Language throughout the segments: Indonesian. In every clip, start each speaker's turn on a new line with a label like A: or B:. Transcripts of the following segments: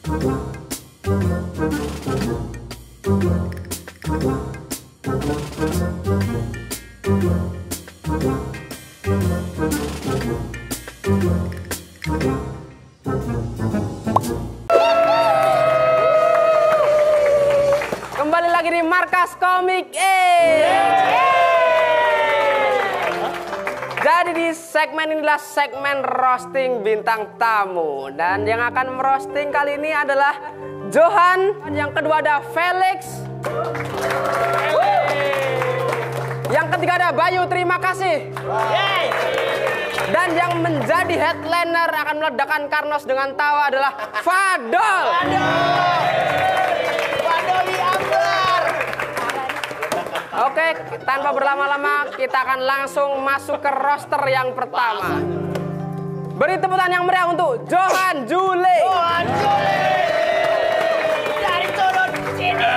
A: Kembali lagi di Markas Komik Jadi di segmen inilah segmen roasting bintang tamu. Dan yang akan merosting kali ini adalah Johan. Yang kedua ada Felix. Yang ketiga ada Bayu, terima kasih. Dan yang menjadi headliner akan meledakkan Karnos dengan tawa adalah Fadol. Oke, tanpa berlama-lama kita akan langsung masuk ke roster yang pertama. Beri tepuk tangan yang meriah untuk Johan Jule.
B: Johan Jule. Dari turun sini.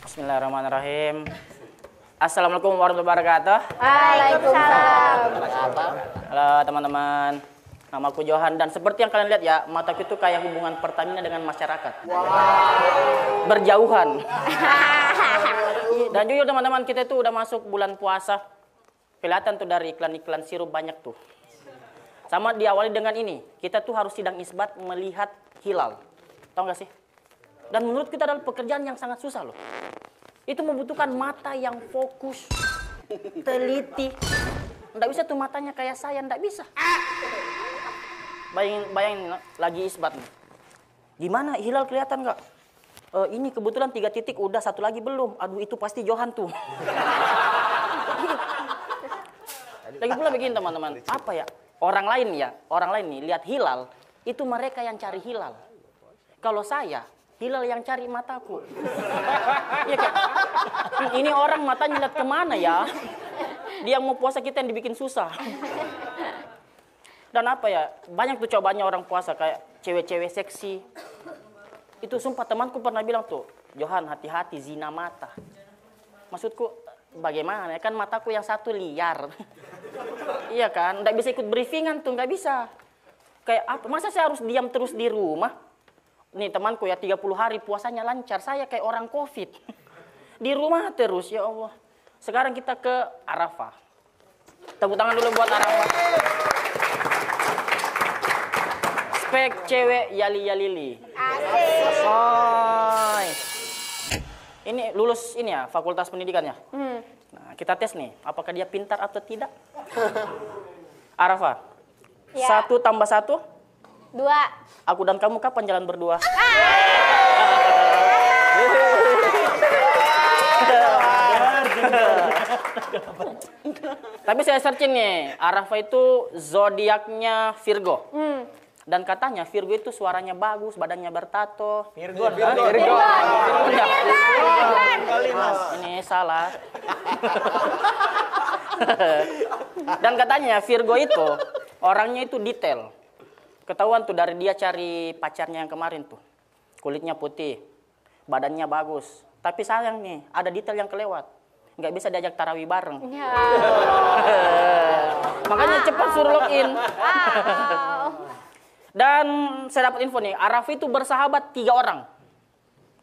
C: Bismillahirrahmanirrahim. Assalamualaikum warahmatullahi wabarakatuh.
B: Waalaikumsalam.
C: Halo teman-teman. Namaku Johan dan seperti yang kalian lihat ya, mataku itu kayak hubungan Pertamina dengan masyarakat. Berjauhan. Dan jujur teman-teman, kita itu udah masuk bulan puasa. Kelihatan tuh dari iklan-iklan sirup banyak tuh. Sama diawali dengan ini, kita tuh harus sidang isbat melihat hilal. Tahu nggak sih? Dan menurut kita adalah pekerjaan yang sangat susah loh. Itu membutuhkan mata yang fokus, teliti. Nggak bisa tuh matanya kayak saya, nggak bisa. Bayangin lagi isbat nih. Gimana hilal kelihatan nggak? Ini kebetulan 3 titik udah, 1 lagi belum. Aduh itu pasti Johan tuh. Lagi pula begini teman-teman. Apa ya? Orang lain nih lihat hilal, itu mereka yang cari hilal. Kalau saya, hilal yang cari mataku. Ya, kayak, ini orang matanya lihat kemana ya? Dia mau puasa, kita yang dibikin susah. Dan apa ya, banyak tuh cobanya orang puasa kayak cewek-cewek seksi. Itu sumpah temanku pernah bilang tuh, Johan hati-hati zina mata. Maksudku bagaimana, kan mataku yang satu liar. Iya kan, nggak bisa ikut briefingan tuh, nggak bisa. Kayak apa, masa saya harus diam terus di rumah? Nih temanku ya 30 hari puasanya lancar, saya kayak orang COVID. Di rumah terus, ya Allah. Sekarang kita ke Arafah. Tepuk tangan dulu buat Arafah. Spek cewek yali-yalili.
B: Asik.
C: Hai. Ini lulus ini ya, fakultas pendidikannya. Nah, kita tes nih, apakah dia pintar atau tidak. Arafah,
B: Ya.
C: 1 tambah 1?
B: 2.
C: Aku dan kamu kapan jalan berdua? Tapi saya searching nih, Arafah itu zodiaknya Virgo. Dan katanya Virgo itu suaranya bagus, badannya bertato.
A: Virgo.
C: Ini salah. Dan katanya Virgo itu orangnya itu detail. Ketahuan tuh dari dia cari pacarnya yang kemarin tuh. Kulitnya putih, badannya bagus. Tapi sayang nih, ada detail yang kelewat. Nggak bisa diajak tarawih bareng.
B: Ya.
C: Makanya cepat suruh login. Dan saya dapat info nih, Arafah itu bersahabat 3 orang.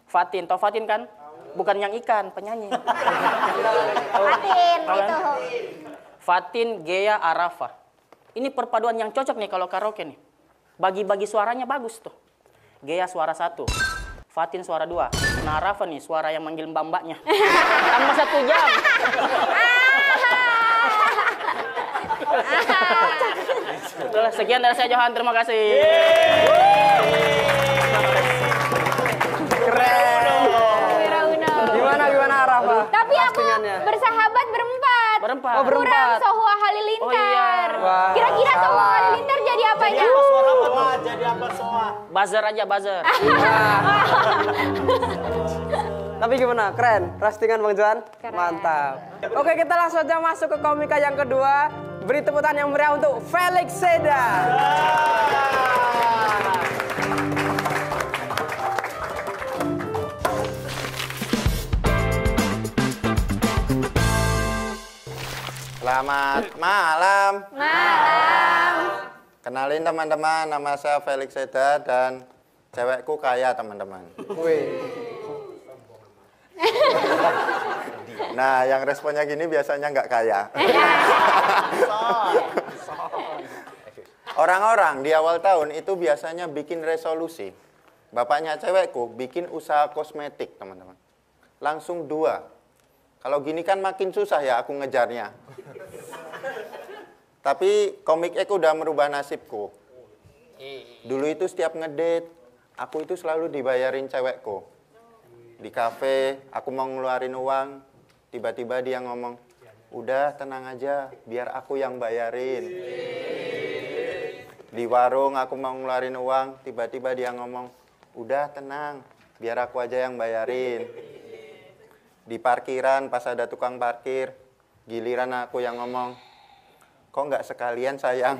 C: Fatin, tau Fatin kan? Bukan yang ikan, penyanyi.
B: Fatin,
C: Tahu kan?
B: itu.
C: Fatin, Gea, Arafah. Ini perpaduan yang cocok nih kalau karaoke nih. Bagi-bagi suaranya bagus tuh. Gea suara 1, Fatin suara 2. Nah Arafah nih suara yang manggil mbak-mbaknya. Tambah 1 jam. Udah, sekian dari saya Johan, terima kasih.
A: Keren. Gimana Arafah?
B: Tapi aku
A: Postingannya?
B: bersahabat berempat.
C: Berempat.
A: Oh, berempat.
B: Kurang Sohua Halilintar.
C: Oh, iya.
A: Wah,
B: Kira-kira Sohua
A: salah.
B: Halilintar jadi apanya?
D: Jadi apa semua?
C: Buzzer aja, buzzer.
A: Tapi gimana? Keren? Roastingan Bang Johan?
B: Keren.
A: Mantap. Oke, kita langsung aja masuk ke komika yang kedua. Beri tepuk tangan yang meriah untuk Felix Seda.
E: Selamat malam.
B: Malam.
E: Kenalin teman-teman, nama saya Felix Seda dan cewekku kaya teman-teman. Nah, yang responnya gini biasanya nggak kaya. Orang-orang di awal tahun itu biasanya bikin resolusi. Bapaknya cewekku bikin usaha kosmetik teman-teman. Langsung 2. Kalau gini kan makin susah ya aku ngejarnya. Tapi komik Ek udah merubah nasibku. Dulu itu setiap ngedate, aku itu selalu dibayarin cewekku. Di kafe, aku mau ngeluarin uang, tiba-tiba dia ngomong, udah tenang aja, biar aku yang bayarin. Di warung, aku mau ngeluarin uang, tiba-tiba dia ngomong, udah tenang, biar aku aja yang bayarin. Di parkiran, pas ada tukang parkir, giliran aku yang ngomong, kok nggak sekalian sayang?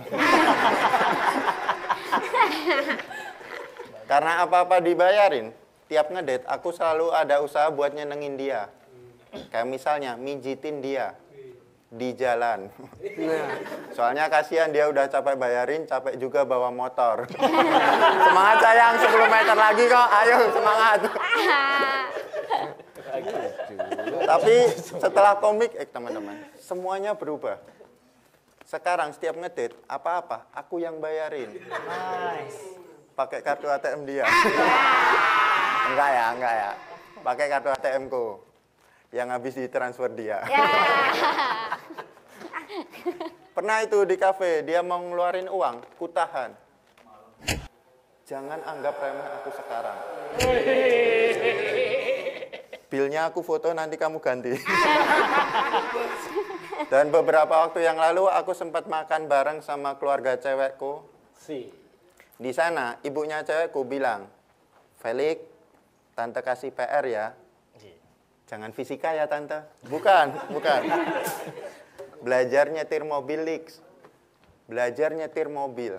E: Karena apa-apa dibayarin, tiap ngedate aku selalu ada usaha buat nyenengin dia. Kayak misalnya mijitin dia di jalan. Soalnya kasihan dia udah capek bayarin, capek juga bawa motor. Semangat sayang, 10 meter lagi kok, ayo semangat. Tapi setelah komik teman-teman, semuanya berubah. Sekarang setiap ngedate, apa-apa, aku yang bayarin. Pakai kartu ATM dia. Enggak ya. Pakai kartu ATM-ku. Yang habis ditransfer dia. Pernah itu di kafe, dia mau ngeluarin uang, ku tahan. Jangan anggap remeh aku sekarang. Bilnya aku foto, nanti kamu ganti. Dan beberapa waktu yang lalu aku sempat makan bareng sama keluarga cewekku. Di sana ibunya cewekku bilang, Felix, tante kasih PR ya. Jangan fisika ya tante. Bukan. Belajar nyetir mobil, Lix. Belajar nyetir mobil.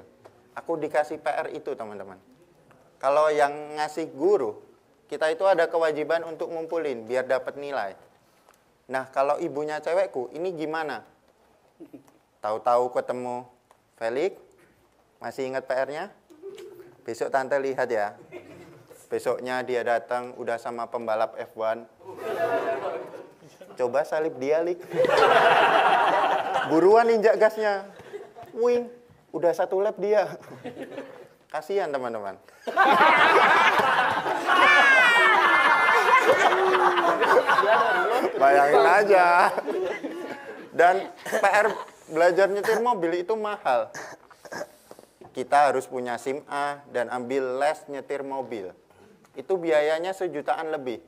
E: Aku dikasih PR itu teman-teman. Kalau yang ngasih guru, kita itu ada kewajiban untuk ngumpulin biar dapat nilai. Nah, kalau ibunya cewekku, ini gimana? Tahu-tahu ketemu Felix, masih ingat PR-nya? Besok tante lihat ya. Besoknya dia datang udah sama pembalap F1. Coba salip dia, Lik. Buruan injak gasnya. Wing, udah 1 lap dia. Kasihan teman-teman. Bayangin aja. Dan PR belajar nyetir mobil itu mahal. Kita harus punya SIM A dan ambil les nyetir mobil. Itu biayanya 1 jutaan lebih.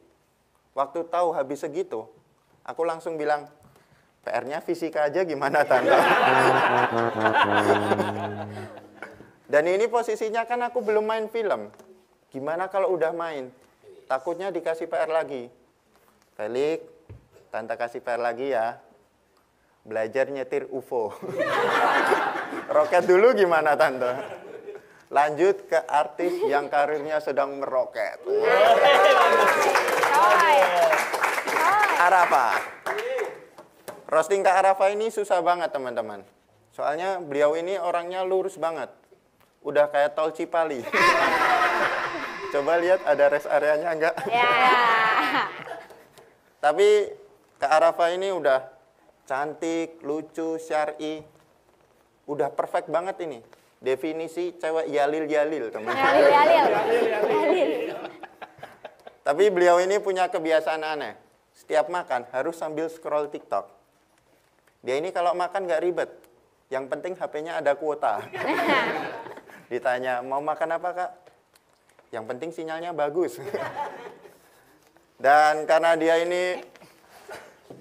E: Waktu tahu habis segitu, aku langsung bilang, PR-nya fisika aja gimana tante? Dan ini posisinya kan aku belum main film. Gimana kalau udah main? Takutnya dikasih PR lagi. Felix, tante kasih PR lagi ya. Belajar nyetir UFO. Roket dulu gimana tante? Lanjut ke artis yang karirnya sedang meroket. Arafa. Roasting Kak Arafa ini susah banget teman-teman. Soalnya beliau ini orangnya lurus banget. Udah kayak tol Cipali. Coba lihat ada rest areanya enggak? Tapi Kak Arafa ini udah cantik, lucu, syar'i. Udah perfect banget ini. Definisi cewek yalil-yalil, teman-teman.
B: Yalil.
E: Tapi beliau ini punya kebiasaan aneh. Setiap makan harus sambil scroll TikTok. Dia ini kalau makan nggak ribet. Yang penting HP-nya ada kuota. Ditanya, mau makan apa kak? Yang penting sinyalnya bagus. Dan karena dia ini,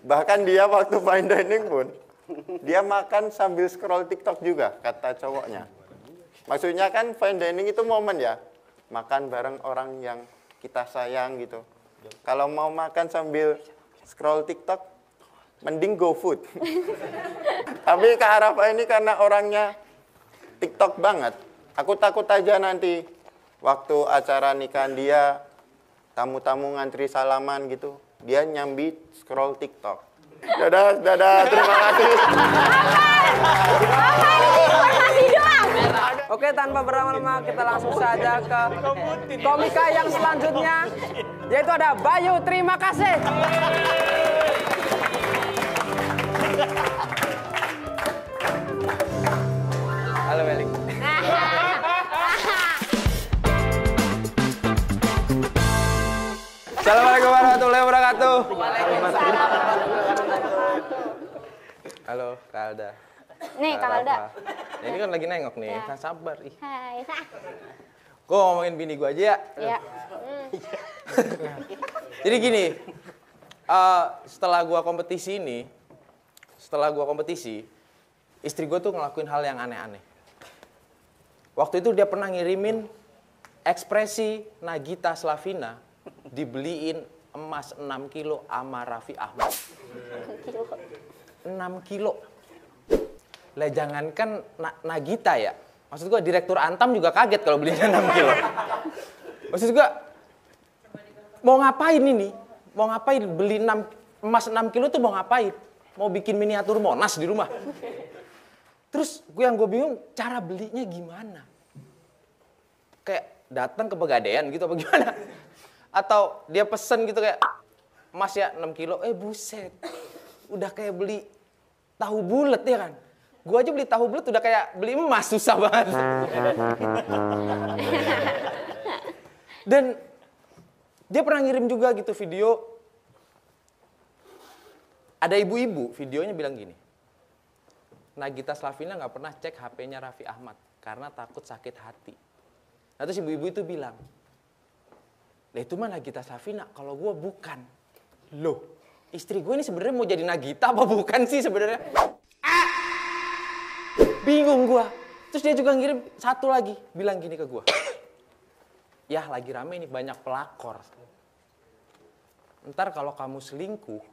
E: bahkan dia waktu fine dining pun, dia makan sambil scroll TikTok juga, kata cowoknya. Maksudnya kan fine dining itu momen ya, makan bareng orang yang kita sayang gitu. Kalau mau makan sambil scroll TikTok, mending GoFood. Tapi Kak Arafa ini karena orangnya TikTok banget, aku takut aja nanti waktu acara nikahan dia, tamu-tamu ngantri salaman gitu, dia nyambi scroll TikTok. Dadah, terima kasih.
B: Apa ini informasi doang?
A: Oke, tanpa berlama-lama kita langsung saja ke komika yang selanjutnya, yaitu ada Bayu. Terima kasih. Halo Melik. Assalamualaikum warahmatullahi wabarakatuh. Halo, Kak Alda.
B: Nih, Kak Alda.
A: Ya, ini kan lagi nengok nih,
B: Ya.
A: kan sabar. Ih.
B: Hai.
A: Gue ngomongin bini gue aja ya.
B: Ya.
A: Jadi gini, setelah gue kompetisi, istri gue tuh ngelakuin hal yang aneh-aneh. Waktu itu dia pernah ngirimin ekspresi Nagita Slavina dibeliin emas 6 kilo sama Raffi Ahmad. 6 kilo. Lah jangankan Nagita ya. Maksud gue Direktur Antam juga kaget kalau belinya 6 kilo. Maksud gue mau ngapain ini? Mau ngapain beli emas 6 kilo tuh mau ngapain? Mau bikin miniatur Monas di rumah. Terus yang gue bingung cara belinya gimana? Kayak datang ke Pegadaian gitu apa gimana? Atau dia pesen gitu kayak emas ya 6 kilo, buset. Udah kayak beli tahu bulat ya kan? Gue aja beli tahu bulat udah kayak beli emas, susah banget. Dan dia pernah ngirim juga gitu video. Ada ibu-ibu videonya bilang gini. Nagita Slavina nggak pernah cek HP-nya Raffi Ahmad karena takut sakit hati. Nah, terus ibu-ibu itu bilang, lah itu mah Nagita Slavina, kalau gue bukan. Loh, istri gue ini sebenarnya mau jadi Nagita apa bukan sih sebenarnya? Bingung gue. Terus dia juga ngirim satu lagi, bilang gini ke gue. Ya lagi rame ini banyak pelakor. Ntar kalau kamu selingkuh,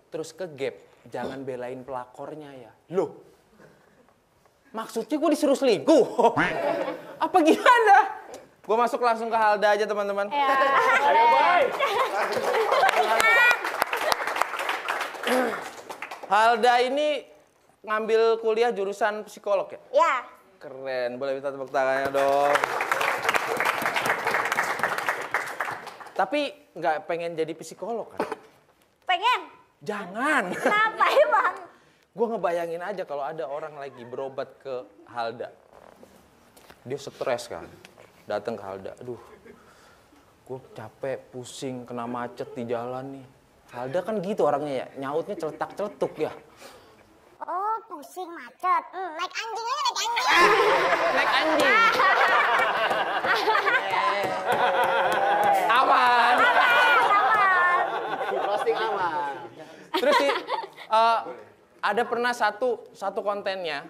A: terus ke gap, jangan belain pelakornya ya. Loh, maksudnya gue disuruh selingkuh? Apa gimana? Gue masuk langsung ke Halda aja teman-teman.
B: Ya.
D: Ayo, boy.
A: Halda ini ngambil kuliah jurusan psikolog ya?
B: Ya.
A: Keren, boleh minta tepuk tangannya dong. Tapi nggak pengen jadi psikolog kan?
B: Pengen?
A: Jangan.
B: Kenapa emang?
A: Gue ngebayangin aja kalau ada orang lagi berobat ke Halda. Dia stres kan, datang ke Halda. Aduh, gue capek, pusing, kena macet di jalan nih. Halda kan gitu orangnya ya, nyautnya celetak-celetuk ya.
B: Oh, pusing macet. Naik anjing aja, naik anjing.
A: Naik anjing. Aman.
D: Roasting aman.
A: Terus sih, ada pernah satu kontennya,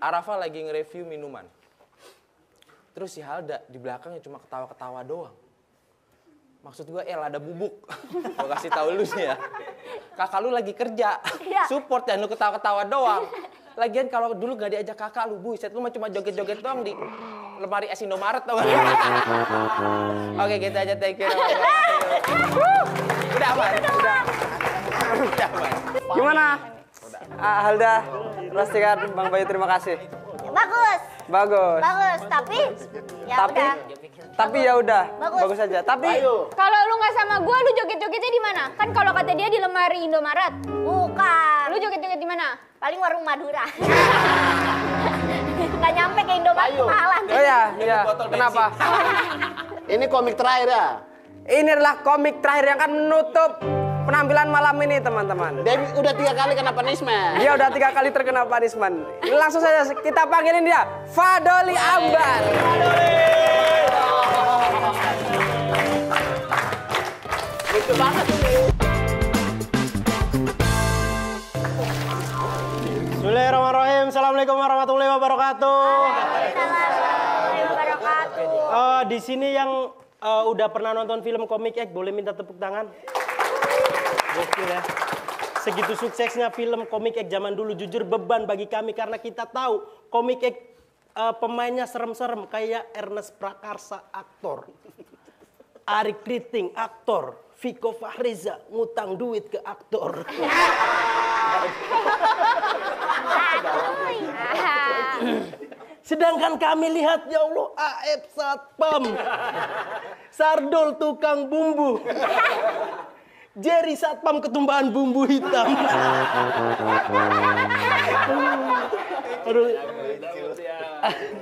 A: Arafa lagi nge-review minuman. Terus si Halda di belakangnya cuma ketawa-ketawa doang. Maksud gue, ada bubuk. Gue kasih tahu lu sih ya. Kakak lu lagi kerja, support dan lu ketawa-ketawa doang. Lagian kalau dulu gak diajak kakak lu, buset lu mah cuma joget-joget doang di lemari es Indomaret tau gak? Oke, gitu aja, thank you. Udah aman, udah aman. Gimana? Halda, pastikan Bang Bayu terima kasih.
B: Bagus.
A: Bagus.
B: Bagus, tapi ya udah.
A: Tapi ya udah, bagus aja. Tapi
B: Kalau lu nggak sama gua, lu joget-jogetnya di mana? Kan kalau kata dia di lemari Indomaret. Bukan. Lu joget-joget di mana? Paling warung Madura. Nggak nyampe ke Indomaret kemahalan.
A: oh ya, kenapa?
D: Ini komik terakhir ya?
A: Ini adalah komik terakhir yang akan menutup penampilan malam ini, teman-teman.
D: Dia udah 3 kali kena punishment.
A: Dia udah 3 kali terkena punishment. Langsung saja kita panggilin dia, Fadoli Ambar.
D: Lucu banget ini. Bismillahirrahmanirrahim. Assalamualaikum warahmatullahi wabarakatuh.
B: Assalamualaikum warahmatullahi wabarakatuh.
D: Di sini yang udah pernah nonton film Comic X boleh minta tepuk tangan? Gokil ya. Segitu suksesnya film Comic X zaman dulu, jujur beban bagi kami karena kita tahu Comic X pemainnya serem-serem kayak Ernest Prakarsa aktor. Ari Kriting, aktor. Viko Fahreza, ngutang duit ke aktor. Sedangkan kami lihat, ya Allah, AF Satpam. Sardol tukang bumbu. Jerry Satpam ketumpahan bumbu hitam. Aduh.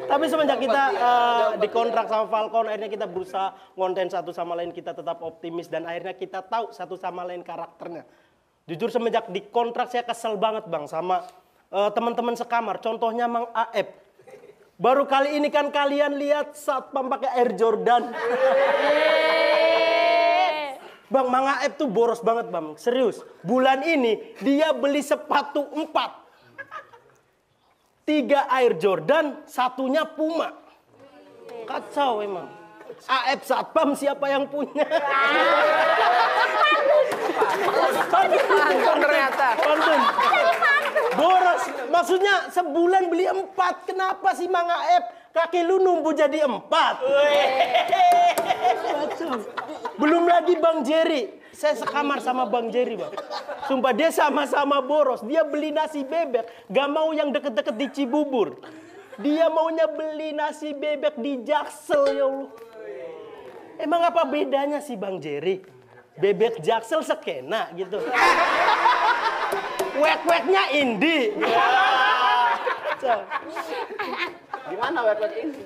D: Tapi semenjak kita dikontrak sama Falcon, akhirnya kita berusaha ngonten satu sama lain, kita tetap optimis dan akhirnya kita tahu satu sama lain karakternya. Jujur semenjak dikontrak saya kesel banget Bang sama teman-teman sekamar. Contohnya Mang Aep. Baru kali ini kan kalian lihat Satpam pakai Air Jordan. Bang, Mang Aep tuh boros banget Bang, serius. Bulan ini dia beli sepatu 4. 3 Air Jordan, satunya Puma. Kacau emang. Aep Satpam siapa yang punya?
A: Pantun ternyata.
D: Pantun. Boros, maksudnya sebulan beli 4. Kenapa sih Mang Aep? Kaki lu numbuh jadi 4. Belum lagi Bang Jerry. Saya sekamar sama Bang Jerry Bang. Sumpah dia sama-sama boros. Dia beli nasi bebek. Gak mau yang deket-deket di Cibubur. Dia maunya beli nasi bebek di Jaksel ya Allah. Emang apa bedanya sih Bang Jerry? Bebek Jaksel sekena gitu. Wek-weknya Indi.
C: Gimana wet-wet ini?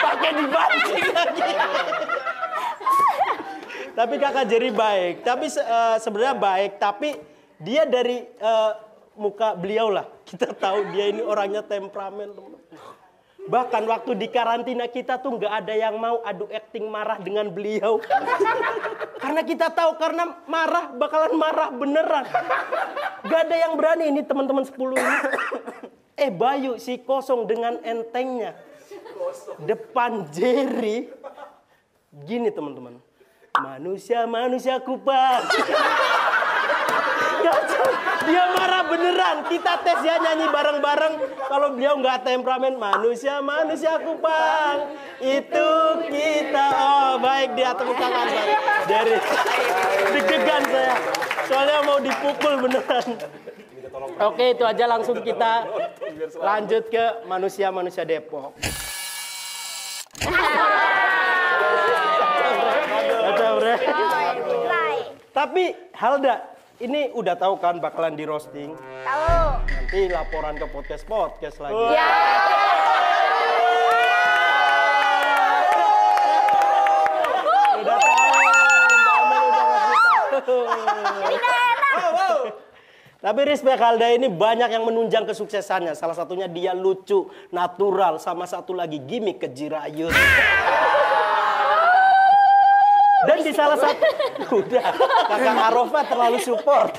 D: Pakai dibanting lagi. Tapi kakak Jerry baik. Tapi sebenarnya baik. Tapi dia dari muka beliau lah. Kita tahu dia ini orangnya temperamen. Bahkan waktu di karantina kita tuh nggak ada yang mau adu acting marah dengan beliau. Karena kita tahu karena marah bakalan marah beneran. Gak ada yang berani ini teman-teman 10 ini. Bayu si kosong dengan entengnya. Depan Jerry. Gini teman-teman. Manusia kupang. Dia marah beneran. Kita tes ya nyanyi bareng-bareng. Kalau beliau nggak temperamen. Manusia kupang. Itu kita. Oh baik dia tepuk tangan. Jerry. Deg-degan saya. Soalnya mau dipukul beneran. Oke itu aja langsung kita lanjut ke manusia Depok. Tapi Halda, ini udah tahu kan bakalan di roasting?
B: Tahu.
D: Nanti laporan ke podcast lagi.
B: Ya.
D: Udah tahu, Mbak Amel udah ngasih tahu. Tapi respect Halda ini banyak yang menunjang kesuksesannya. Salah satunya dia lucu, natural, sama satu lagi gimmick kejirayut. Dan di salah satu, udah, kakak Arofah terlalu support.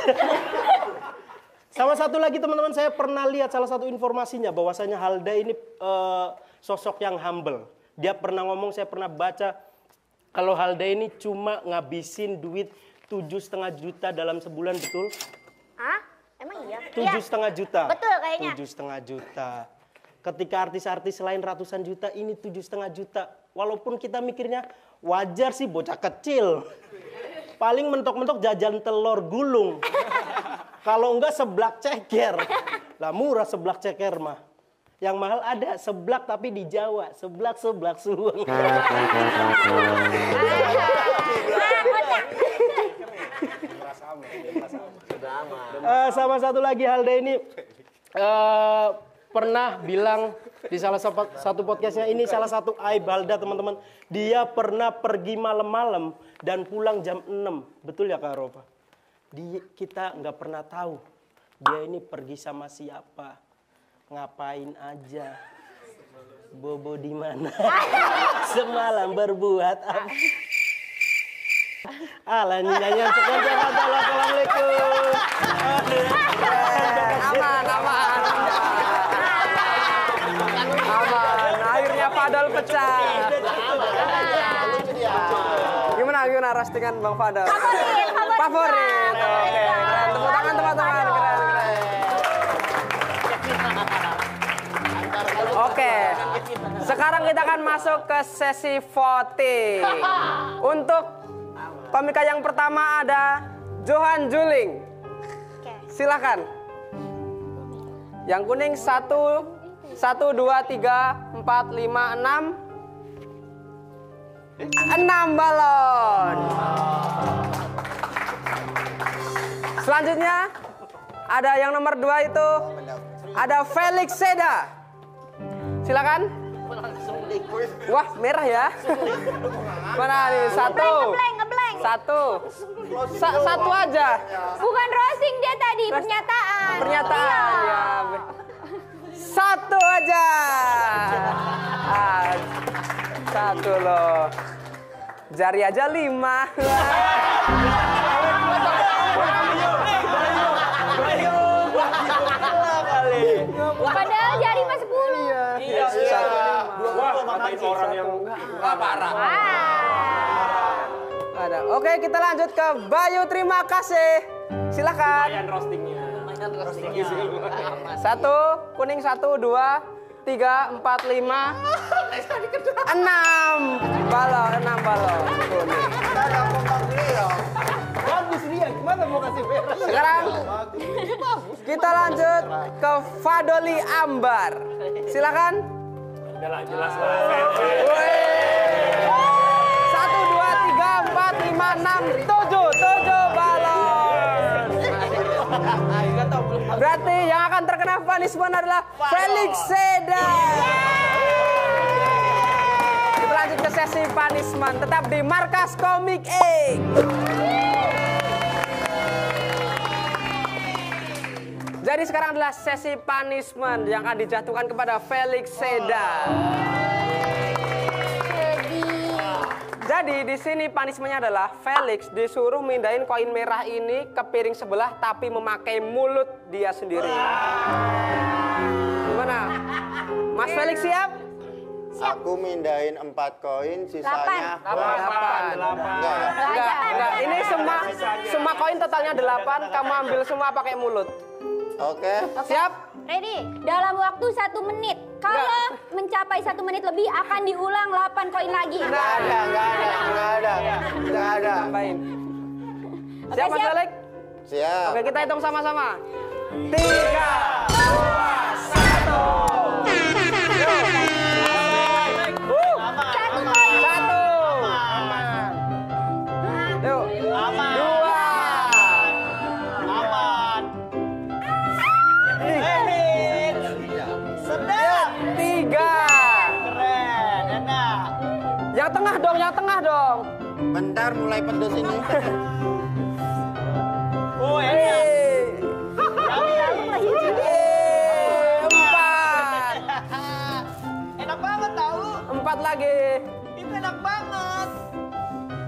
D: Sama satu lagi teman-teman, saya pernah lihat salah satu informasinya bahwasanya Halda ini sosok yang humble. Dia pernah ngomong, saya pernah baca kalau Halda ini cuma ngabisin duit 7,5 juta dalam sebulan, betul?
B: Hah? Emang iya?
D: 7,5 juta.
B: Betul kayaknya.
D: 7,5 juta. Ketika artis-artis lain ratusan juta, ini 7,5 juta. Walaupun kita mikirnya wajar sih bocah kecil. Paling mentok-mentok jajan telur gulung. Kalau enggak seblak ceker. Lah murah seblak ceker mah. Yang mahal ada seblak tapi di Jawa. Seblak suweng. Sama satu lagi Halda ini pernah bilang di salah satu podcastnya, ini salah satu aib Halda teman-teman. Dia pernah pergi malam-malam dan pulang jam 6. Betul ya Kak Rofa? Kita nggak pernah tahu dia ini pergi sama siapa, ngapain aja, bobo di mana, semalam berbuat apa. Lanjutnya sekian Assalamualaikum.
A: Aman. Akhirnya padal pecah. Gimana roastingan Bang Fadal? Favorit. Oke, keren. Tepuk tangan teman-teman. Keren. Oke.
F: Sekarang kita akan masuk ke sesi voting. Untuk komika yang pertama ada Johan Juling. Silakan. Yang kuning 1, 2, 3, 4, 5, 6. 6 balon. Selanjutnya ada yang nomor 2 itu ada Felix Seda. Silakan. Wah, merah ya. Mana nih? 1.
B: Ngeblank.
F: 1 aja.
B: Bukan roasting dia tadi, pernyataan.
F: Pernyataan
B: Iya.
F: ya. 1 aja. 1 loh. Jari aja 5.
B: Padahal jari mah 10.
F: Iya.
D: Orang yang
A: Parah.
F: Ada. Oke, kita lanjut ke Bayu. Terima kasih. Silakan.
D: roastingnya.
F: 1, kuning 1, 2, 3, 4, 5, 6 balon, 6 balon. Kuning.
D: Bagus dia, gimana mau kasih merah?
F: Sekarang kita lanjut ke Fadoli Ambar. Silakan.
D: Udah jelas lah.
F: 1, 2, 3, 4, 5, 6, 7 balon. Berarti yang akan terkena punishment adalah Felix Seda. Kita lanjut ke sesi punishment. Tetap di Markas Komik X. Jadi sekarang adalah sesi punishment yang akan dijatuhkan kepada Felix Seda. Jadi di sini punishmentnya adalah Felix disuruh mindahin koin merah ini ke piring sebelah tapi memakai mulut dia sendiri. Gimana? Mas Felix siap?
E: Aku mindahin 4 koin, sisanya
F: 8.
E: Enggak ya?
F: Enggak. Ini semua koin totalnya 8. Kamu ambil semua pakai mulut.
E: Oke.
F: Siap?
B: Ready? Dalam waktu 1 menit. Kalau mencapai 1 menit lebih akan diulang 8 koin lagi.
E: Enggak ada.
F: Tambahin. Siap Mas
B: siap.
F: Felix?
E: Siap.
F: Oke, kita hitung sama-sama. 3, 2, 1. Yuk. 3. Yang tengah dong.
E: Bentar mulai pedes ini.
D: Oh, enak.
F: 4.
D: Enak banget tahu.
F: 4 lagi.
D: Itu enak banget.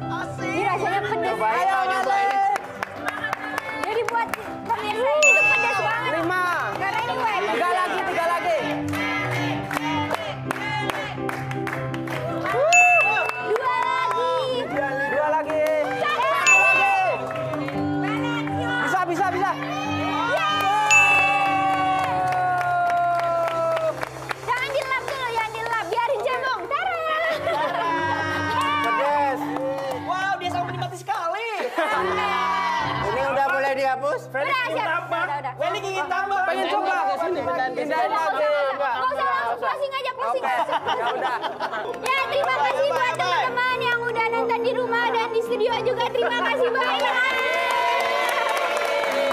D: Asik.
B: Ini rasanya pedes.
F: Ayo,
B: Jadi buat pemirsa ini tuh pedes banget.
F: 5.
B: Karena ini wet.
F: 3 lagi. 2 lagi. 1 lagi. Bisa.
B: Jangan dilap dulu, biarin cemong.
E: Pedes.
D: Wow, dia sangat menikmati sekali.
E: Ini udah boleh dihapus?
B: Udah.
D: Weli ingin tambah.
F: Pengen coba? Pindahin lagi.
B: Nggak usah langsung closing aja, closing.
F: Ya udah.
B: Ya, terima kasih buat teman-teman yang udah nonton di rumah dan di studio juga. Terima kasih banyak.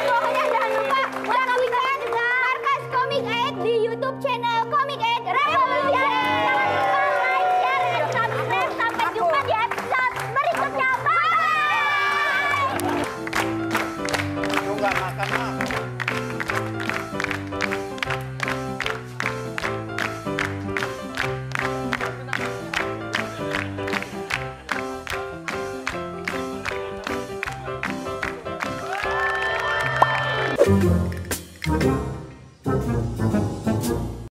B: Pokoknya jangan lupa saksikan Markas Komik X di YouTube channel Komik X Revolusi. Jangan lupa like, share, dan subscribe. Sampai jumpa di episode berikutnya. Bye!
E: Lu nggak makan mah.
G: Thank you.